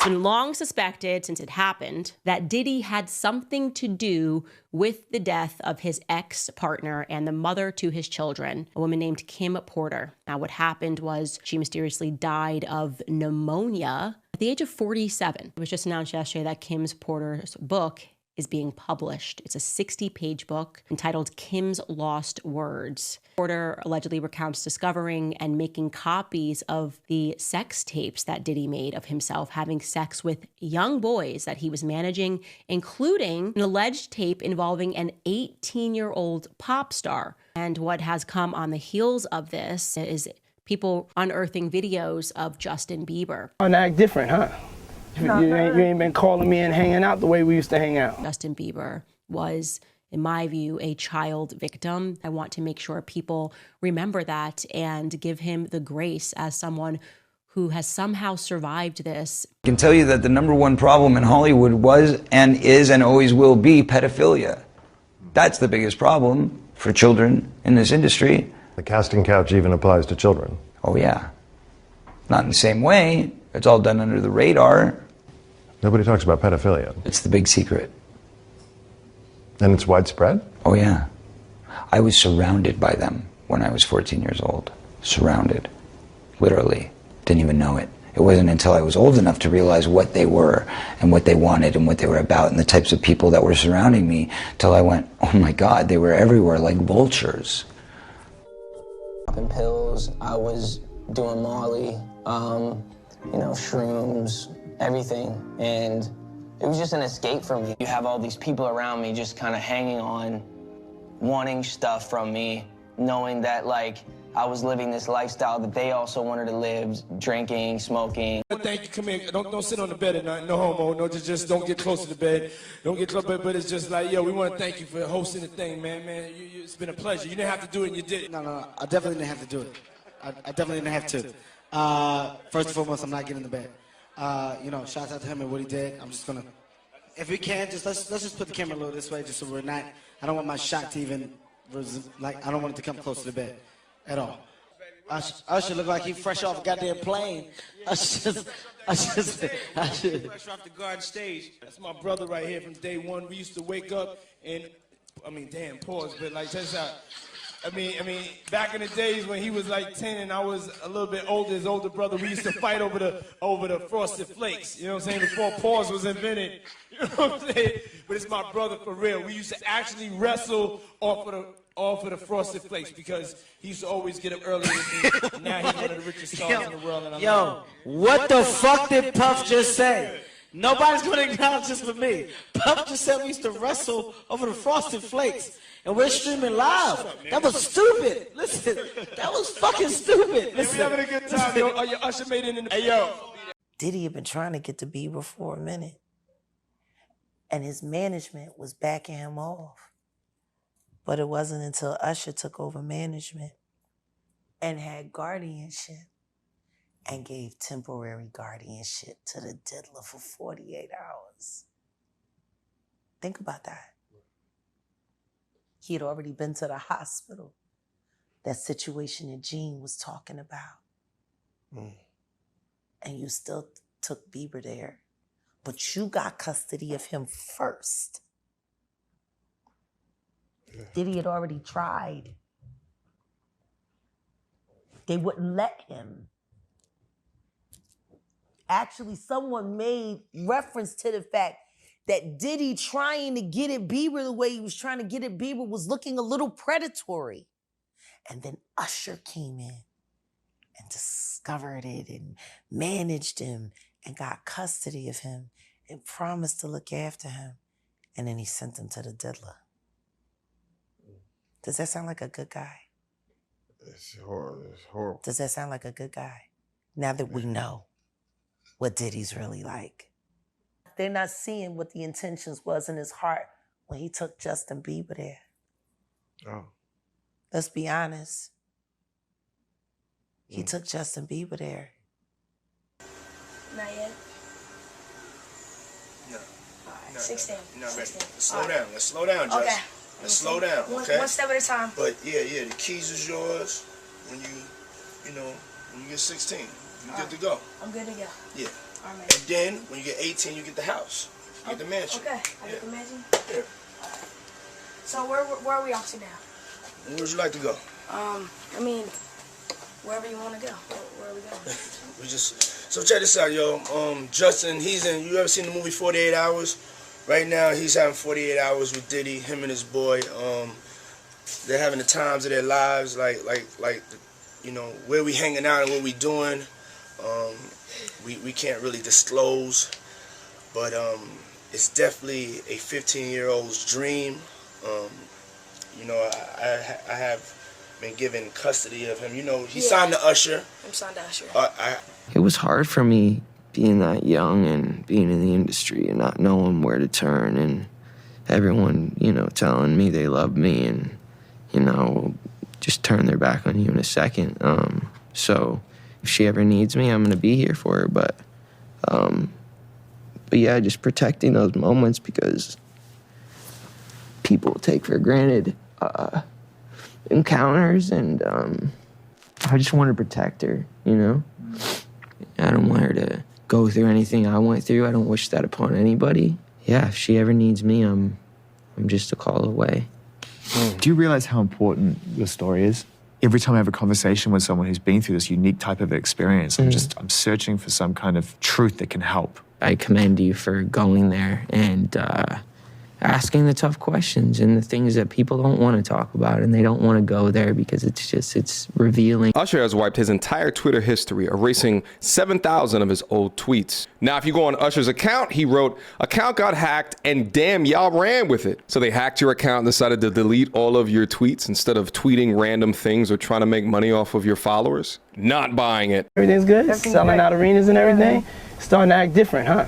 It's been long suspected, since it happened, that Diddy had something to do with the death of his ex-partner and the mother to his children, a woman named Kim Porter. Now, what happened was she mysteriously died of pneumonia at the age of 47. It was just announced yesterday that Kim Porter's book is being published. It's a 60-page book entitled Kim's Lost Words. Porter allegedly recounts discovering and making copies of the sex tapes that Diddy made of himself having sex with young boys that he was managing, including an alleged tape involving an 18-year-old pop star. And what has come on the heels of this is people unearthing videos of Justin Bieber. And act different, huh? You ain't been calling me and hanging out the way we used to hang out. Justin Bieber was, in my view, a child victim. I want to make sure people remember that and give him the grace as someone who has somehow survived this. I can tell you that the #1 problem in Hollywood was and is and always will be pedophilia. That's the biggest problem for children in this industry. The casting couch even applies to children. Oh yeah. Not in the same way. It's all done under the radar. Nobody talks about pedophilia. It's the big secret. And it's widespread? Oh yeah. I was surrounded by them when I was 14 years old. Surrounded. Literally. Didn't even know it. It wasn't until I was old enough to realize what they were and what they wanted and what they were about and the types of people that were surrounding me till I went, oh my God, they were everywhere like vultures. Popping pills, I was doing Molly, you know, shrooms, everything, and it was just an escape for me. You have all these people around me just kind of hanging on, wanting stuff from me, knowing that, like, I was living this lifestyle that they also wanted to live, drinking, smoking. Thank you, come here, don't sit on the bed at night, no homo, no, just don't get close to the bed, don't get close, but it's just like, yo, we want to thank you for hosting the thing, man, it's been a pleasure. You didn't have to do it and you did it. No, I definitely didn't have to do it. I definitely didn't have to. First and foremost, I'm not getting in the bed. You know, shouts out to him and what he did. I'm just gonna, if we can, just let's just put the camera a little this way, just so we're not. I don't want my shot to even, like, I don't want it to come close to the bed, at all. Usher look like he fresh off a goddamn plane. Fresh off the garden stage. That's my brother right here from day one. We used to wake up and, damn, pause, but like, check this out. I mean, back in the days when he was like 10 and I was a little bit older, his older brother, we used to fight over the Frosted Flakes. You know what I'm saying? Before pause was invented. You know what I'm saying? But it's my brother for real. We used to actually wrestle off of the Frosted Flakes because he used to always get up early with me. And now he's one of the richest stars in the world. And yo, what the fuck did Puff just say? Nobody's gonna acknowledge this for me. Puff just said we used to wrestle over the Frosted Flakes. And we're streaming live. That was stupid. Listen, that was fucking stupid. Listen. We're having a good time, yo. Oh, your Usher made it in the... Hey, yo. Diddy had been trying to get to Bieber for a minute. And his management was backing him off. But it wasn't until Usher took over management and had guardianship and gave temporary guardianship to the diddler for 48 hours. Think about that. He had already been to the hospital. That situation that Gene was talking about. And you still took Bieber there. But you got custody of him first. Diddy had already tried. They wouldn't let him. Actually, someone made reference to the fact that Diddy trying to get at Bieber the way he was trying to get at Bieber was looking a little predatory. And then Usher came in and discovered it and managed him and got custody of him and promised to look after him. And then he sent him to the diddler. Does that sound like a good guy? It's horrible. Does that sound like a good guy? Now that we know what Diddy's really like. They're not seeing what the intentions was in his heart when he took Justin Bieber there. Oh. Let's be honest. He took Justin Bieber there. Not yet? No. All right, 16. You're not ready. 16. Let's slow down. Let's slow down, Josh. Okay. Let's slow down, okay? One step at a time. But yeah, the keys is yours when you get 16. You good to go. I'm good to go. Yeah. All right. And then when you get 18, you get the house. You get the mansion. Okay, I get the mansion. Yeah. So where are we off to now? Where would you like to go? I mean, wherever you want to go. Where are we going? So check this out, yo. Justin, you ever seen the movie 48 Hours? Right now, he's having 48 hours with Diddy, him and his boy. They're having the times of their lives, like, you know, where we hanging out and what we doing. We can't really disclose, but it's definitely a 15-year-old's dream. You know, I have been given custody of him. You know, he signed to Usher. I'm signed to Usher. It was hard for me being that young and being in the industry and not knowing where to turn, and everyone, you know, telling me they love me and, you know, just turn their back on you in a second. So if she ever needs me, I'm gonna be here for her. But yeah, just protecting those moments, because people take for granted encounters, and I just want to protect her, you know? I don't want her to go through anything I went through. I don't wish that upon anybody. Yeah, if she ever needs me, I'm just a call away. Do you realize how important your story is? Every time I have a conversation with someone who's been through this unique type of experience, I'm searching for some kind of truth that can help. I commend you for going there and asking the tough questions and the things that people don't want to talk about, and they don't want to go there because it's revealing. Usher has wiped his entire Twitter history, erasing 7,000 of his old tweets. Now, if you go on Usher's account, he wrote, "Account got hacked and damn, y'all ran with it." So they hacked your account and decided to delete all of your tweets instead of tweeting random things or trying to make money off of your followers? Not buying it. Everything's good? Selling out arenas and everything? Starting to act different, huh?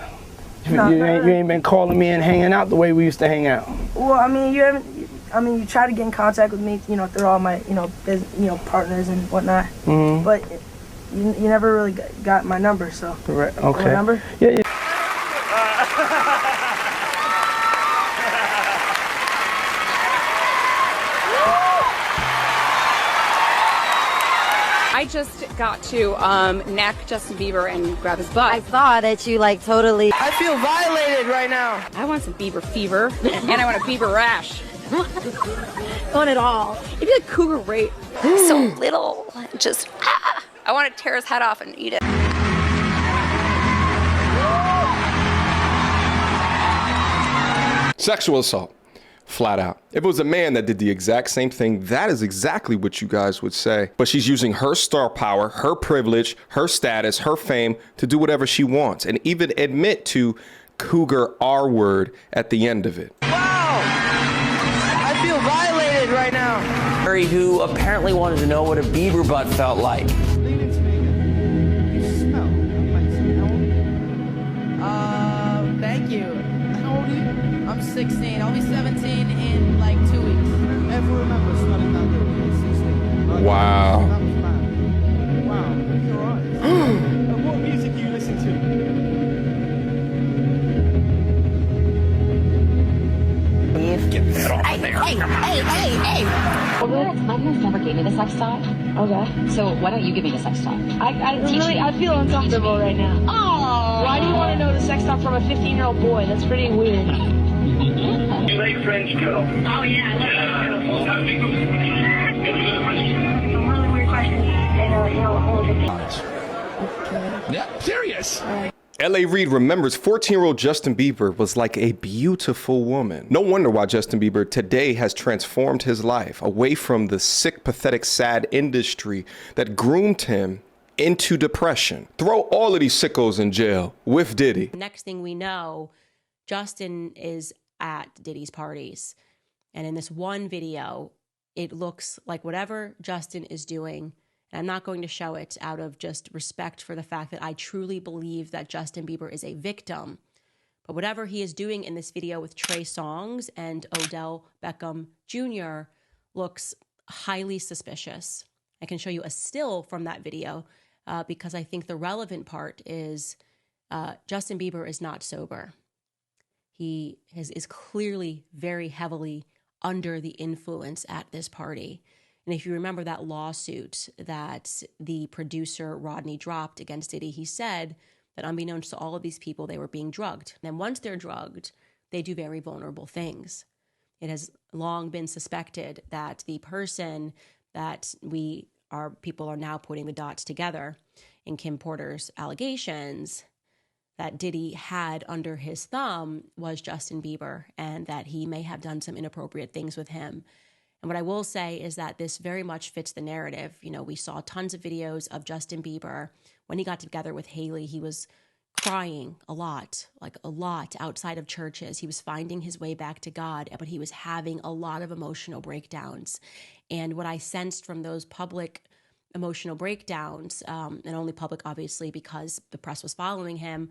You ain't been calling me and hanging out the way we used to hang out. Well, I mean, you try to get in contact with me, you know, through all my, partners and whatnot. Mm-hmm. But you never really got my number, so. Right. Okay. My number? Yeah. I just got to neck Justin Bieber and grab his butt. I saw that you totally. I feel violated right now. I want some Bieber fever, and I want a Bieber rash. I want it all. It'd be like cougar rape. So little, just. I want to tear his head off and eat it. Sexual assault. Flat out. If it was a man that did the exact same thing, that is exactly what you guys would say. But she's using her star power, her privilege, her status, her fame to do whatever she wants, and even admit to cougar R word at the end of it. Wow! I feel violated right now. Harry, who apparently wanted to know what a Bieber butt felt like. Thank you. How old are you? I'm 16. I'll be 17 in 2 weeks. Ever remember smelling that little 16? Wow. Wow, you're right. And what music do you listen to? Get that off of there. Hey. Well, my parents never gave me the sex talk. Okay. So why don't you give me the sex talk? I feel uncomfortable right now. Oh. Why do you want to know the sex talk from a 15-year-old boy? That's pretty weird. You like French girl? Oh, yeah. Some really weird questions. Yeah, serious. L.A. Reid remembers 14-year-old Justin Bieber was like a beautiful woman. No wonder why Justin Bieber today has transformed his life away from the sick, pathetic, sad industry that groomed him into depression. Throw all of these sickos in jail with Diddy. Next thing we know, Justin is at Diddy's parties. And in this one video, it looks like whatever Justin is doing, and I'm not going to show it out of just respect for the fact that I truly believe that Justin Bieber is a victim. But whatever he is doing in this video with Trey Songz and Odell Beckham Jr. looks highly suspicious. I can show you a still from that video because I think the relevant part is Justin Bieber is not sober. He is clearly very heavily under the influence at this party. And if you remember that lawsuit that the producer Rodney dropped against Diddy, he said that unbeknownst to all of these people, they were being drugged. And once they're drugged, they do very vulnerable things. It has long been suspected that the person that people are now putting the dots together in Kim Porter's allegations that Diddy had under his thumb was Justin Bieber, and that he may have done some inappropriate things with him. And what I will say is that this very much fits the narrative. You know, we saw tons of videos of Justin Bieber. When he got together with Hailey, he was crying a lot outside of churches. He was finding his way back to God, but he was having a lot of emotional breakdowns. And what I sensed from those public emotional breakdowns, and only public obviously because the press was following him,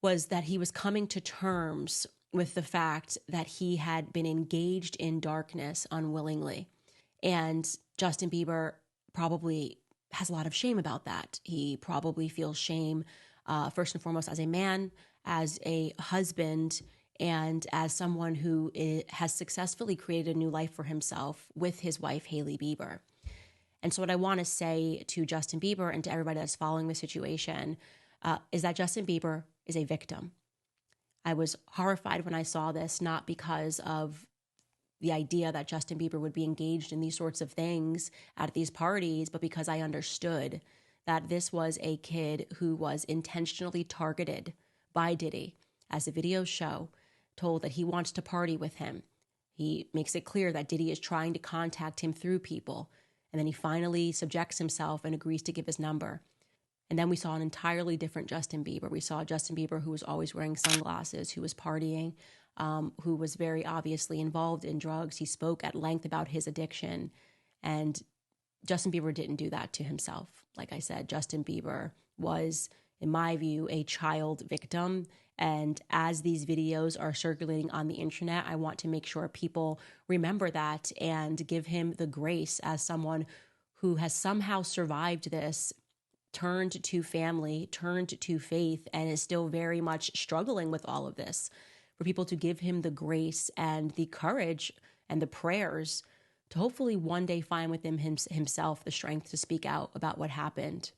was that he was coming to terms with the fact that he had been engaged in darkness unwillingly. And Justin Bieber probably has a lot of shame about that. He probably feels shame, first and foremost, as a man, as a husband, and as someone who has successfully created a new life for himself with his wife, Hailey Bieber. And so what I want to say to Justin Bieber and to everybody that's following the situation is that Justin Bieber is a victim. I was horrified when I saw this, not because of the idea that Justin Bieber would be engaged in these sorts of things at these parties, but because I understood that this was a kid who was intentionally targeted by Diddy, as the videos show, told that he wants to party with him. He makes it clear that Diddy is trying to contact him through people. And then he finally subjects himself and agrees to give his number. And then we saw an entirely different Justin Bieber. We saw Justin Bieber who was always wearing sunglasses, who was partying, who was very obviously involved in drugs. He spoke at length about his addiction. And Justin Bieber didn't do that to himself. Like I said, Justin Bieber was, in my view, a child victim. And as these videos are circulating on the internet, I want to make sure people remember that and give him the grace as someone who has somehow survived this, turned to family, turned to faith, and is still very much struggling with all of this. For people to give him the grace and the courage and the prayers to hopefully one day find within himself the strength to speak out about what happened.